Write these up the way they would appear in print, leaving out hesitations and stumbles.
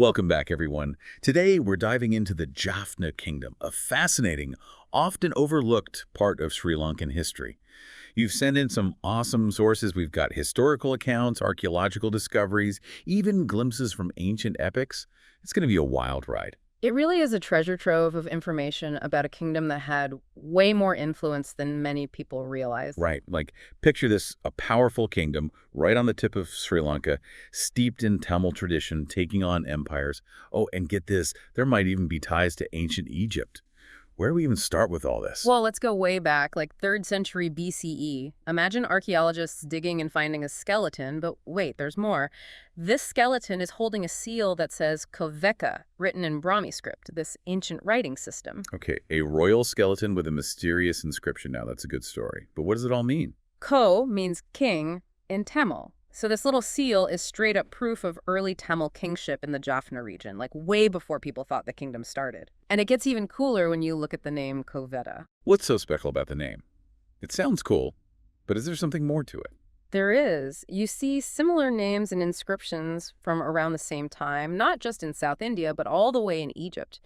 Welcome back, everyone. Today, we're diving into the Jaffna Kingdom, a fascinating, often overlooked part of Sri Lankan history. You've sent in some awesome sources. We've got historical accounts, archaeological discoveries, even glimpses from ancient epics. It's going to be a wild ride. It really is a treasure trove of information about a kingdom that had way more influence than many people realize. Right, like picture this, a powerful kingdom right on the tip of Sri Lanka, steeped in Tamil tradition, taking on empires. Oh, and get this, there might even be ties to ancient Egypt. Where do we even start with all this? Well, let's go way back, like 3rd century BCE. Imagine archaeologists digging and finding a skeleton, but wait, there's more. This skeleton is holding a seal that says Koveka, written in Brahmi script, this ancient writing system. Okay, a royal skeleton with a mysterious inscription. Now, that's a good story. But what does it all mean? Ko means king in Tamil. So this little seal is straight up proof of early Tamil kingship in the Jaffna region, like way before people thought the kingdom started. And it gets even cooler when you look at the name Koveta. What's so special about the name? It sounds cool, but is there something more to it? There is. You see similar names and inscriptions from around the same time, not just in South India, but all the way in Egypt.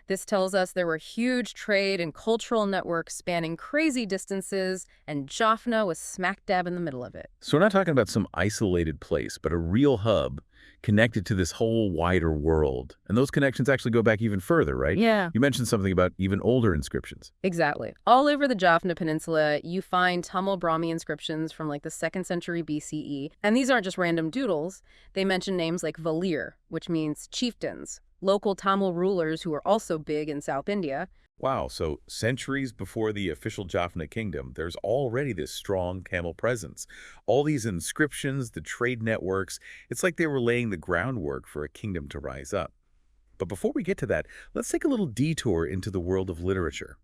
This tells us there were huge trade and cultural networks spanning crazy distances, and Jaffna was smack dab in the middle of it. So we're not talking about some isolated place, but a real hub connected to this whole wider world. And those connections actually go back even further, right? Yeah. You mentioned something about even older inscriptions. Exactly. All over the Jaffna Peninsula, you find Tamil-Brahmi inscriptions from like the 2nd century BCE. And these aren't just random doodles. They mention names like Valir, which means chieftains, local Tamil rulers who were also big in South India. Wow, so centuries before the official Jaffna kingdom, there's already this strong Tamil presence. All these inscriptions, the trade networks, it's like they were laying the groundwork for a kingdom to rise up. But before we get to that, let's take a little detour into the world of literature.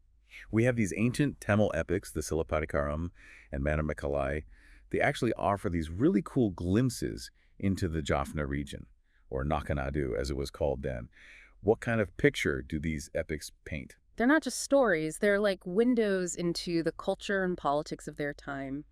We have these ancient Tamil epics, the Sopa Karum and Malay. They actually offer these really cool glimpses into the Jaffna region, or Nakan Nadu, as it was called then. What kind of picture do these epics paint? They're not just stories, they're like windows into the culture and politics of their time.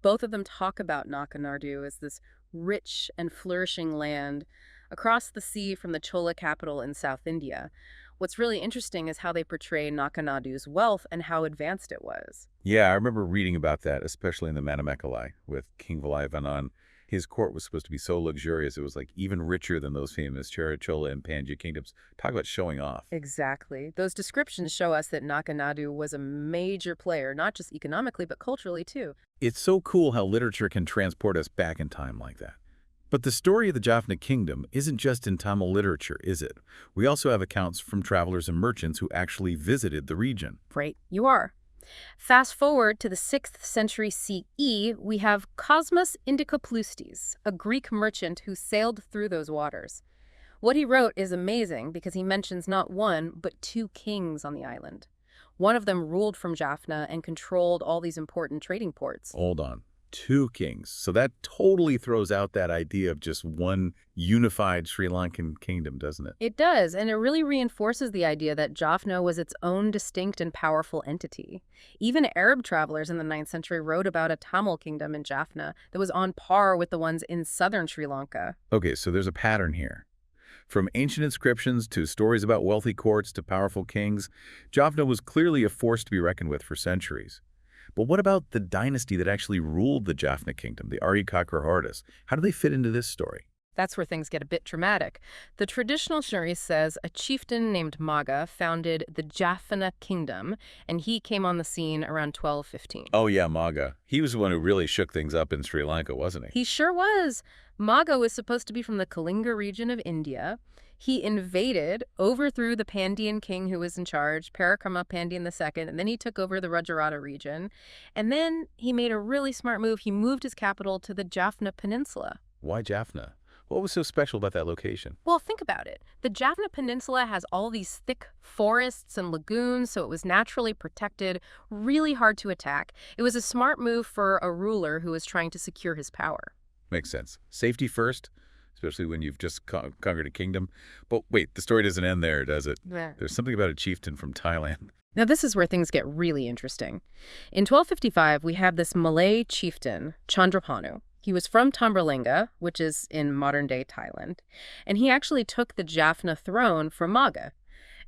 Both of them talk about Nakan Nadu as this rich and flourishing land across the sea from the Chola capital in South India. What's really interesting is how they portray Nakan Nadu's wealth and how advanced it was. Yeah, I remember reading about that, especially in the Malay with King Valaivanan. His court was supposed to be so luxurious, it was like even richer than those famous Chola and Pandya kingdoms. Talk about showing off. Exactly. Those descriptions show us that Nakan Nadu was a major player, not just economically, but culturally too. It's so cool how literature can transport us back in time like that. But the story of the Jaffna kingdom isn't just in Tamil literature, is it? We also have accounts from travelers and merchants who actually visited the region. Right, you are. Fast forward to the 6th century CE, we have Cosmas Indicopleustes, a Greek merchant who sailed through those waters. What he wrote is amazing because he mentions not one, but 2 kings on the island. One of them ruled from Jaffna and controlled all these important trading ports. Hold on. 2 kings. So that totally throws out that idea of just one unified Sri Lankan kingdom, doesn't it? It does, and it really reinforces the idea that Jaffna was its own distinct and powerful entity. Even Arab travelers in the 9th century wrote about a Tamil kingdom in Jaffna that was on par with the ones in southern Sri Lanka. Okay, so there's a pattern here. From ancient inscriptions to stories about wealthy courts to powerful kings, Jaffna was clearly a force to be reckoned with for centuries. But what about the dynasty that actually ruled the Jaffna kingdom, the Arya Chakravarti? How do they fit into this story? That's where things get a bit dramatic. The traditional story says a chieftain named Maga founded the Jaffna kingdom, and he came on the scene around 1215. Oh yeah, Maga. He was the one who really shook things up in Sri Lanka, wasn't he? He sure was. Maga was supposed to be from the Kalinga region of India. He invaded, overthrew the Pandyan king who was in charge, Parakrama Pandyan II, and then he took over the Rajarata region. And then he made a really smart move. He moved his capital to the Jaffna Peninsula. Why Jaffna? What was so special about that location? Well, think about it. The Jaffna Peninsula has all these thick forests and lagoons, so it was naturally protected, really hard to attack. It was a smart move for a ruler who was trying to secure his power. Makes sense. Safety first, especially when you've just conquered a kingdom. But wait, the story doesn't end there, does it? Yeah. There's something about a chieftain from Thailand. Now, this is where things get really interesting. In 1255, we have this Malay chieftain, Chandra Panu. He was from Tamberlinga, which is in modern-day Thailand, and he actually took the Jaffna throne from Maga.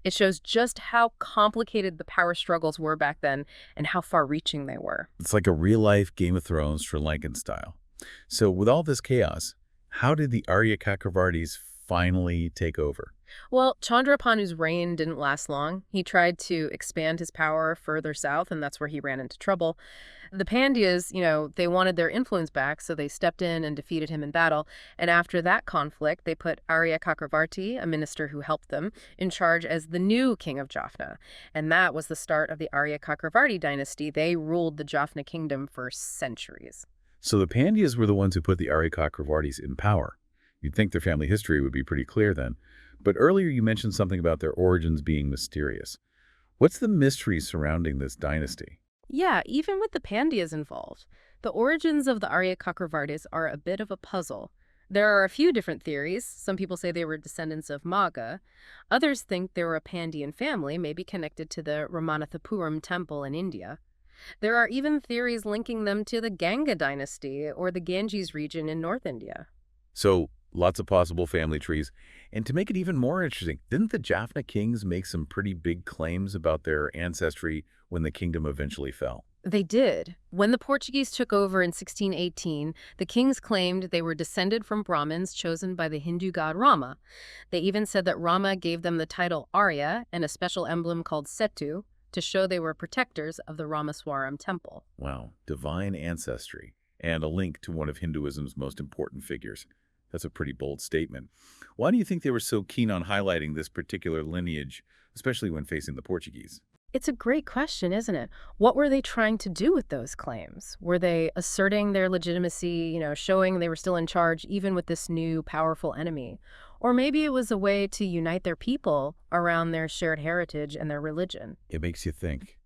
It shows just how complicated the power struggles were back then and how far-reaching they were. It's like a real-life Game of Thrones Sri Lankan style. So with all this chaos, how did the Arya Chakravartis finally take over? Well, Chandra Panu's reign didn't last long. He tried to expand his power further south, and that's where he ran into trouble. The Pandyas, they wanted their influence back, so they stepped in and defeated him in battle. And after that conflict, they put Arya Chakravarti, a minister who helped them, in charge as the new king of Jaffna. And that was the start of the Arya Chakravarti Dynasty. They ruled the Jaffna kingdom for centuries. So the Pandyas were the ones who put the Arya Chakravartis in power. You'd think their family history would be pretty clear then. But earlier you mentioned something about their origins being mysterious. What's the mystery surrounding this dynasty? Yeah, even with the Pandyas involved, the origins of the Arya Chakravartis are a bit of a puzzle. There are a few different theories. Some people say they were descendants of Maga. Others think they were a Pandyan family, maybe connected to the Ramanathapuram temple in India. There are even theories linking them to the Ganga dynasty or the Ganges region in North India. So lots of possible family trees. And to make it even more interesting, didn't the Jaffna kings make some pretty big claims about their ancestry when the kingdom eventually fell? They did. When the Portuguese took over in 1618, the kings claimed they were descended from Brahmins chosen by the Hindu god Rama. They even said that Rama gave them the title Arya and a special emblem called Setu to show they were protectors of the Ramaswaram temple. Wow, divine ancestry and a link to one of Hinduism's most important figures. That's a pretty bold statement. Why do you think they were so keen on highlighting this particular lineage, especially when facing the Portuguese? It's a great question, isn't it? What were they trying to do with those claims? Were they asserting their legitimacy, showing they were still in charge even with this new powerful enemy? Or maybe it was a way to unite their people around their shared heritage and their religion. It makes you think.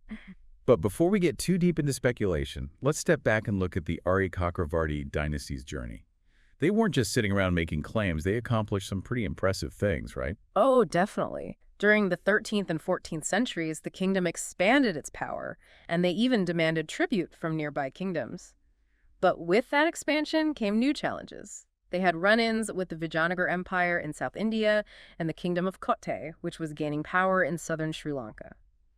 But before we get too deep into speculation, let's step back and look at the Arya Chakravarti dynasty's journey. They weren't just sitting around making claims, they accomplished some pretty impressive things, right? Oh, definitely. During the 13th and 14th centuries, the kingdom expanded its power, and they even demanded tribute from nearby kingdoms. But with that expansion came new challenges. They had run-ins with the Vijayanagar Empire in South India and the Kingdom of Kotte, which was gaining power in southern Sri Lanka.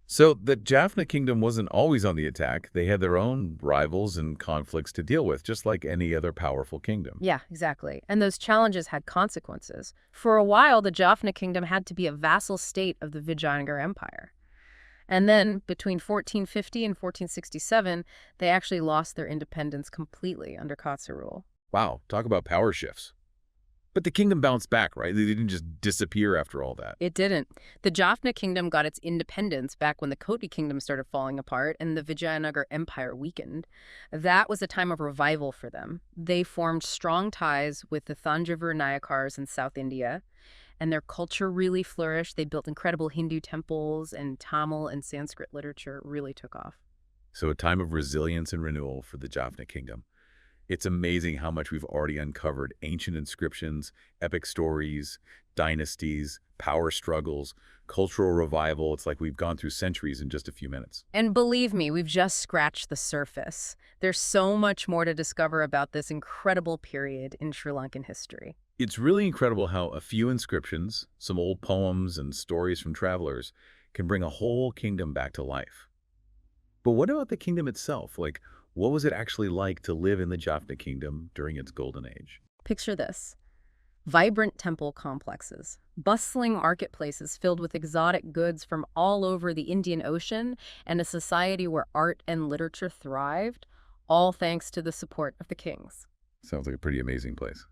So the Jaffna kingdom wasn't always on the attack. They had their own rivals and conflicts to deal with, just like any other powerful kingdom. Yeah, exactly. And those challenges had consequences. For a while, the Jaffna kingdom had to be a vassal state of the Vijayanagar Empire. And then, between 1450 and 1467, they actually lost their independence completely under Kotsa rule. Wow, talk about power shifts. But the kingdom bounced back, right? They didn't just disappear after all that. It didn't. The Jaffna kingdom got its independence back when the Koti kingdom started falling apart and the Vijayanagar Empire weakened. That was a time of revival for them. They formed strong ties with the Thanjavur Nayakars in South India, and their culture really flourished. They built incredible Hindu temples, and Tamil and Sanskrit literature really took off. So a time of resilience and renewal for the Jaffna kingdom. It's amazing how much we've already uncovered: ancient inscriptions, epic stories, dynasties, power struggles, cultural revival. It's like we've gone through centuries in just a few minutes. And believe me, we've just scratched the surface. There's so much more to discover about this incredible period in Sri Lankan history. It's really incredible how a few inscriptions, some old poems and stories from travelers can bring a whole kingdom back to life. But what about the kingdom itself? What was it actually like to live in the Jaffna kingdom during its golden age? Picture this. Vibrant temple complexes, bustling marketplaces filled with exotic goods from all over the Indian Ocean, and a society where art and literature thrived, all thanks to the support of the kings. Sounds like a pretty amazing place.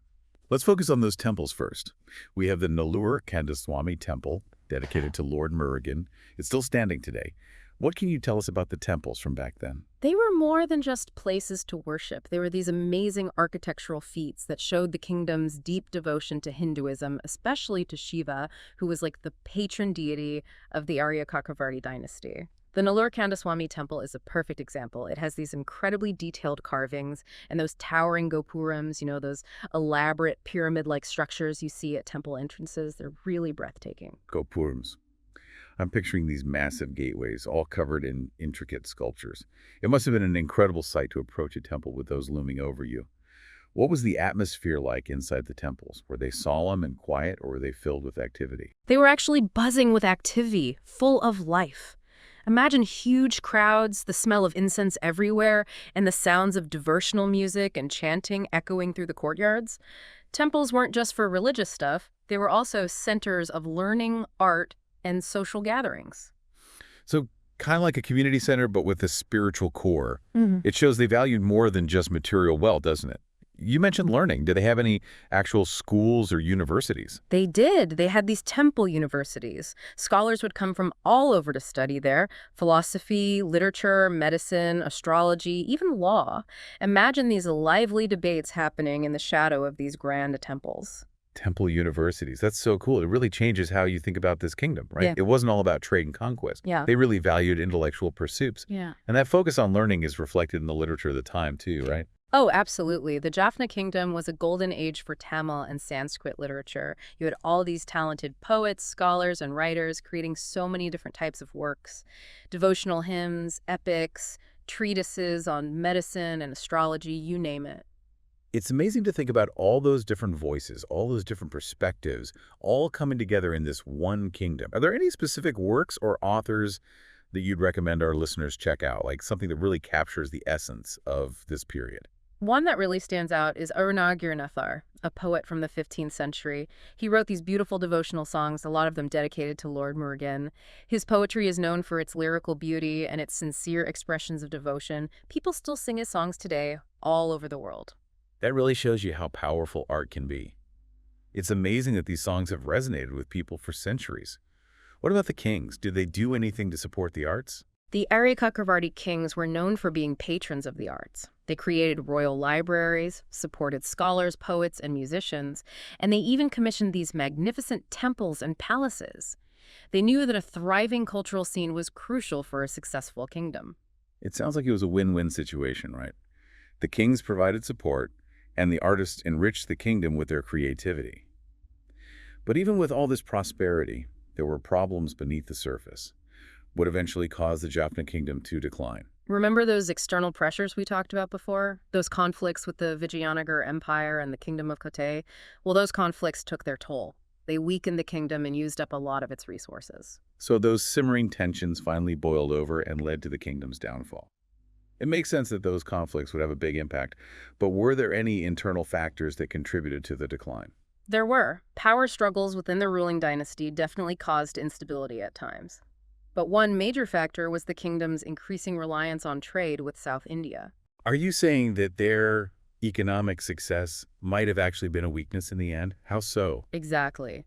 Let's focus on those temples first. We have the Nellore Kandaswamy Temple, dedicated to Lord Murugan. It's still standing today. What can you tell us about the temples from back then? They were more than just places to worship. They were these amazing architectural feats that showed the kingdom's deep devotion to Hinduism, especially to Shiva, who was like the patron deity of the Arya Chakravarti dynasty. The Nellore Kandaswamy Temple is a perfect example. It has these incredibly detailed carvings and those towering gopurams, those elaborate pyramid-like structures you see at temple entrances. They're really breathtaking. Gopurams. I'm picturing these massive gateways, all covered in intricate sculptures. It must have been an incredible sight to approach a temple with those looming over you. What was the atmosphere like inside the temples? Were they solemn and quiet, or were they filled with activity? They were actually buzzing with activity, full of life. Imagine huge crowds, the smell of incense everywhere, and the sounds of devotional music and chanting echoing through the courtyards. Temples weren't just for religious stuff, they were also centers of learning, art, and social gatherings. So kind of like a community center, but with a spiritual core. It shows they valued more than just material wealth, doesn't it? You mentioned learning. Did they have any actual schools or universities? They did. They had these temple universities. Scholars would come from all over to study there: philosophy, literature, medicine, astrology, even law. Imagine these lively debates happening in the shadow of these grand temples. Temple universities. That's so cool. It really changes how you think about this kingdom, right? Yeah. It wasn't all about trade and conquest. Yeah. They really valued intellectual pursuits. Yeah. And that focus on learning is reflected in the literature of the time too, right? Oh, absolutely. The Jaffna Kingdom was a golden age for Tamil and Sanskrit literature. You had all these talented poets, scholars, and writers creating so many different types of works: devotional hymns, epics, treatises on medicine and astrology, you name it. It's amazing to think about all those different voices, all those different perspectives, all coming together in this one kingdom. Are there any specific works or authors that you'd recommend our listeners check out, like something that really captures the essence of this period? One that really stands out is Arunagirnathar, a poet from the 15th century. He wrote these beautiful devotional songs, a lot of them dedicated to Lord Murugan. His poetry is known for its lyrical beauty and its sincere expressions of devotion. People still sing his songs today all over the world. That really shows you how powerful art can be. It's amazing that these songs have resonated with people for centuries. What about the kings? Did they do anything to support the arts? The Arya Chakravarti kings were known for being patrons of the arts. They created royal libraries, supported scholars, poets, and musicians, and they even commissioned these magnificent temples and palaces. They knew that a thriving cultural scene was crucial for a successful kingdom. It sounds like it was a win-win situation, right? The kings provided support, and the artists enriched the kingdom with their creativity. But even with all this prosperity, there were problems beneath the surface, what eventually caused the Jaffna kingdom to decline. Remember those external pressures we talked about before? Those conflicts with the Vijayanagar Empire and the Kingdom of Kotte? Well, those conflicts took their toll. They weakened the kingdom and used up a lot of its resources. So those simmering tensions finally boiled over and led to the kingdom's downfall. It makes sense that those conflicts would have a big impact, but were there any internal factors that contributed to the decline? There were. Power struggles within the ruling dynasty definitely caused instability at times. But one major factor was the kingdom's increasing reliance on trade with South India. Are you saying that their economic success might have actually been a weakness in the end? How so? Exactly.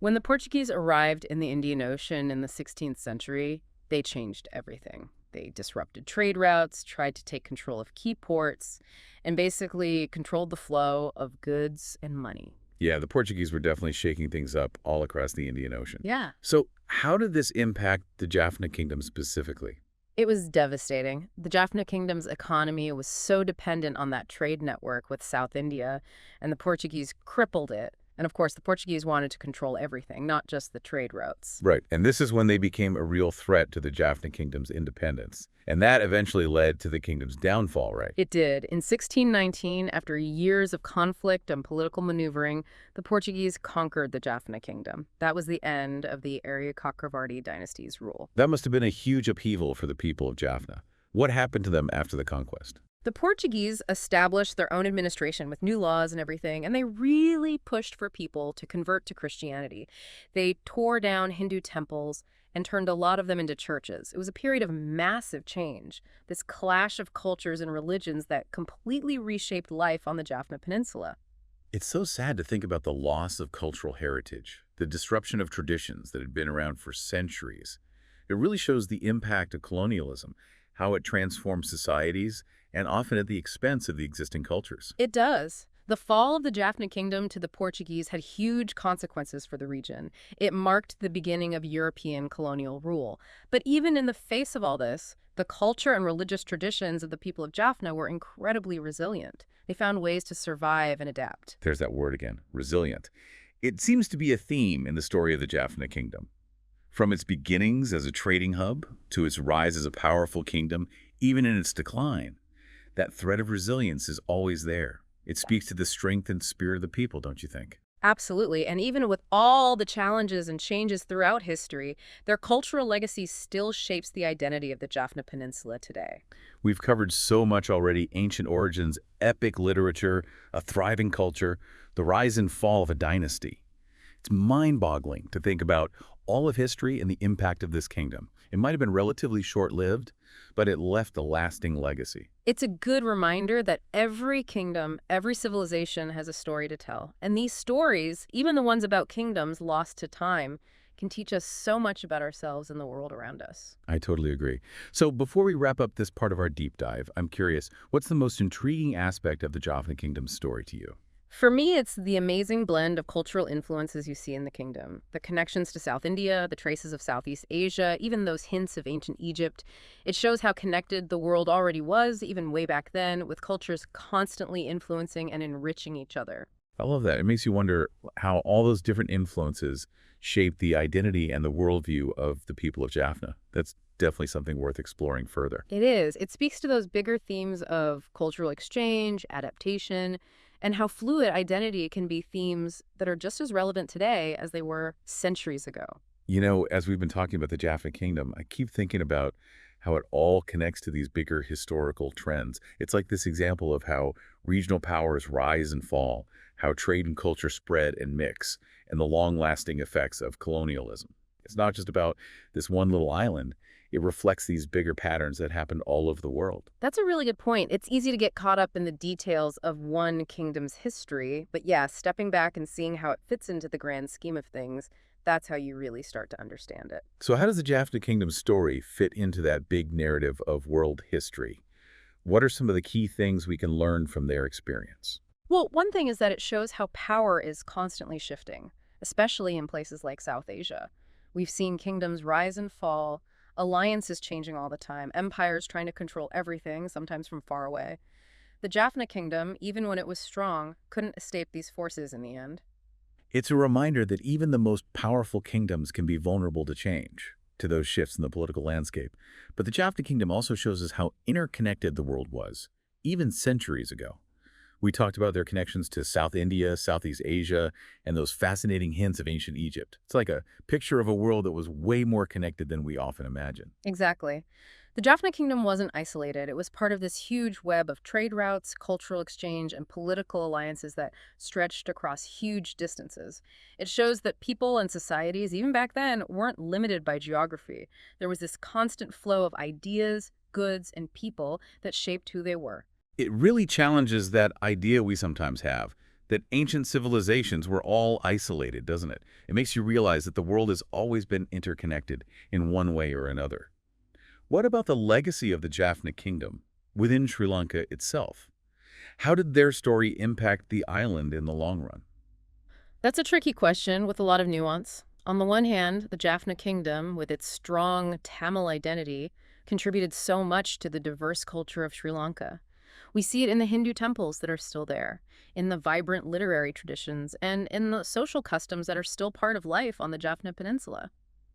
When the Portuguese arrived in the Indian Ocean in the 16th century, they changed everything. They disrupted trade routes, tried to take control of key ports, and basically controlled the flow of goods and money. Yeah, the Portuguese were definitely shaking things up all across the Indian Ocean. Yeah. So how did this impact the Jaffna kingdom specifically? It was devastating. The Jaffna kingdom's economy was so dependent on that trade network with South India, and the Portuguese crippled it. And of course, the Portuguese wanted to control everything, not just the trade routes. Right, and this is when they became a real threat to the Jaffna kingdom's independence. And that eventually led to the kingdom's downfall, right? It did. In 1619, after years of conflict and political maneuvering, the Portuguese conquered the Jaffna kingdom. That was the end of the Arya Chakravarti Dynasty's rule. That must have been a huge upheaval for the people of Jaffna. What happened to them after the conquest? The Portuguese established their own administration with new laws and everything, and they really pushed for people to convert to Christianity. They tore down Hindu temples and turned a lot of them into churches. It was a period of massive change, this clash of cultures and religions that completely reshaped life on the Jaffna Peninsula. It's so sad to think about the loss of cultural heritage, the disruption of traditions that had been around for centuries. It really shows the impact of colonialism, how it transformed societies, and often at the expense of the existing cultures. It does. The fall of the Jaffna Kingdom to the Portuguese had huge consequences for the region. It marked the beginning of European colonial rule. But even in the face of all this, the culture and religious traditions of the people of Jaffna were incredibly resilient. They found ways to survive and adapt. There's that word again, resilient. It seems to be a theme in the story of the Jaffna Kingdom. From its beginnings as a trading hub to its rise as a powerful kingdom, even in its decline, that thread of resilience is always there. It speaks to the strength and spirit of the people, don't you think? Absolutely. And even with all the challenges and changes throughout history, their cultural legacy still shapes the identity of the Jaffna Peninsula today. We've covered so much already: ancient origins, epic literature, a thriving culture, the rise and fall of a dynasty. It's mind-boggling to think about all of history and the impact of this kingdom. It might have been relatively short-lived, but it left a lasting legacy. It's a good reminder that every kingdom, every civilization has a story to tell. And these stories, even the ones about kingdoms lost to time, can teach us so much about ourselves and the world around us. I totally agree. So before we wrap up this part of our deep dive, I'm curious, what's the most intriguing aspect of the Jaffna Kingdom's story to you? For me, it's the amazing blend of cultural influences you see in the kingdom. The connections to South India, the traces of Southeast Asia, even those hints of ancient Egypt. It shows how connected the world already was, even way back then, with cultures constantly influencing and enriching each other. I love that. It makes you wonder how all those different influences shape the identity and the worldview of the people of Jaffna. That's definitely something worth exploring further. It is. It speaks to those bigger themes of cultural exchange, adaptation, and how fluid identity can be themes that are just as relevant today as they were centuries ago. You know, as we've been talking about the Jaffna Kingdom, I keep thinking about how it all connects to these bigger historical trends. It's like this example of how regional powers rise and fall, how trade and culture spread and mix, and the long-lasting effects of colonialism. It's not just about this one little island. It reflects these bigger patterns that happened all over the world. That's a really good point. It's easy to get caught up in the details of one kingdom's history, but yeah, stepping back and seeing how it fits into the grand scheme of things, that's how you really start to understand it. So how does the Jaffna Kingdom story fit into that big narrative of world history? What are some of the key things we can learn from their experience? Well, one thing is that it shows how power is constantly shifting, especially in places like South Asia. We've seen kingdoms rise and fall, alliances changing all the time, empires trying to control everything, sometimes from far away. The Jaffna Kingdom, even when it was strong, couldn't escape these forces in the end. It's a reminder that even the most powerful kingdoms can be vulnerable to change, to those shifts in the political landscape. But the Jaffna Kingdom also shows us how interconnected the world was, even centuries ago. We talked about their connections to South India, Southeast Asia, and those fascinating hints of ancient Egypt. It's like a picture of a world that was way more connected than we often imagine. Exactly. The Jaffna Kingdom wasn't isolated. It was part of this huge web of trade routes, cultural exchange, and political alliances that stretched across huge distances. It shows that people and societies, even back then, weren't limited by geography. There was this constant flow of ideas, goods, and people that shaped who they were. It really challenges that idea we sometimes have, that ancient civilizations were all isolated, doesn't it? It makes you realize that the world has always been interconnected in one way or another. What about the legacy of the Jaffna Kingdom within Sri Lanka itself? How did their story impact the island in the long run? That's a tricky question with a lot of nuance. On the one hand, the Jaffna Kingdom, with its strong Tamil identity, contributed so much to the diverse culture of Sri Lanka. We see it in the Hindu temples that are still there, in the vibrant literary traditions, and in the social customs that are still part of life on the Jaffna Peninsula.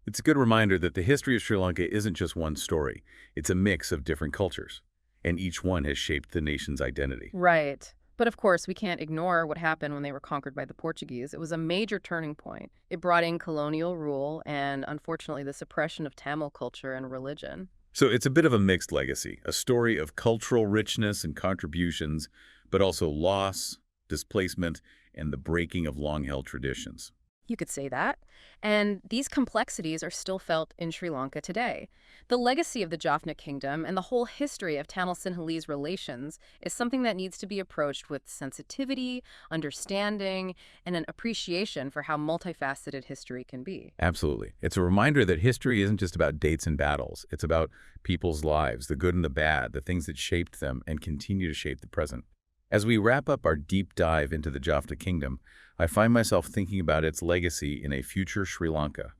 It's a good reminder that the history of Sri Lanka isn't just one story. It's a mix of different cultures, and each one has shaped the nation's identity. Right. But of course, we can't ignore what happened when they were conquered by the Portuguese. It was a major turning point. It brought in colonial rule and, unfortunately, the suppression of Tamil culture and religion. So it's a bit of a mixed legacy, a story of cultural richness and contributions, but also loss, displacement, and the breaking of long-held traditions. You could say that. And these complexities are still felt in Sri Lanka today. The legacy of the Jaffna Kingdom and the whole history of Tamil-Sinhalese relations is something that needs to be approached with sensitivity, understanding, and an appreciation for how multifaceted history can be. Absolutely. It's a reminder that history isn't just about dates and battles. It's about people's lives, the good and the bad, the things that shaped them and continue to shape the present. As we wrap up our deep dive into the Jaffna Kingdom, I find myself thinking about its legacy in a future Sri Lanka,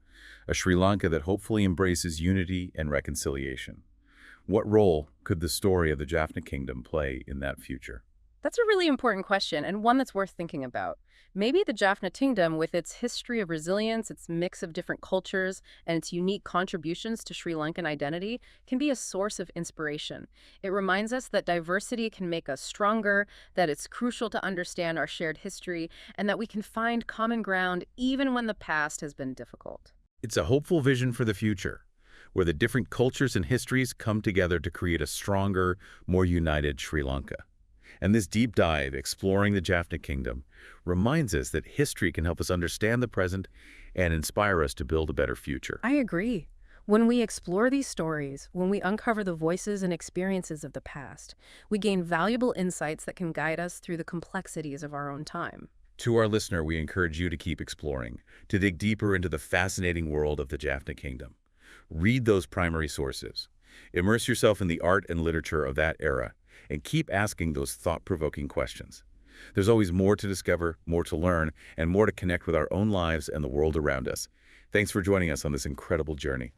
a Sri Lanka that hopefully embraces unity and reconciliation. What role could the story of the Jaffna Kingdom play in that future? That's a really important question and one that's worth thinking about. Maybe the Jaffna Kingdom, with its history of resilience, its mix of different cultures, and its unique contributions to Sri Lankan identity, can be a source of inspiration. It reminds us that diversity can make us stronger, that it's crucial to understand our shared history, and that we can find common ground even when the past has been difficult. It's a hopeful vision for the future, where the different cultures and histories come together to create a stronger, more united Sri Lanka. And this deep dive exploring the Jaffna Kingdom reminds us that history can help us understand the present and inspire us to build a better future. I agree. When we explore these stories, when we uncover the voices and experiences of the past, we gain valuable insights that can guide us through the complexities of our own time. To our listener, we encourage you to keep exploring, to dig deeper into the fascinating world of the Jaffna Kingdom. Read those primary sources. Immerse yourself in the art and literature of that era, and keep asking those thought-provoking questions. There's always more to discover, more to learn, and more to connect with our own lives and the world around us. Thanks for joining us on this incredible journey.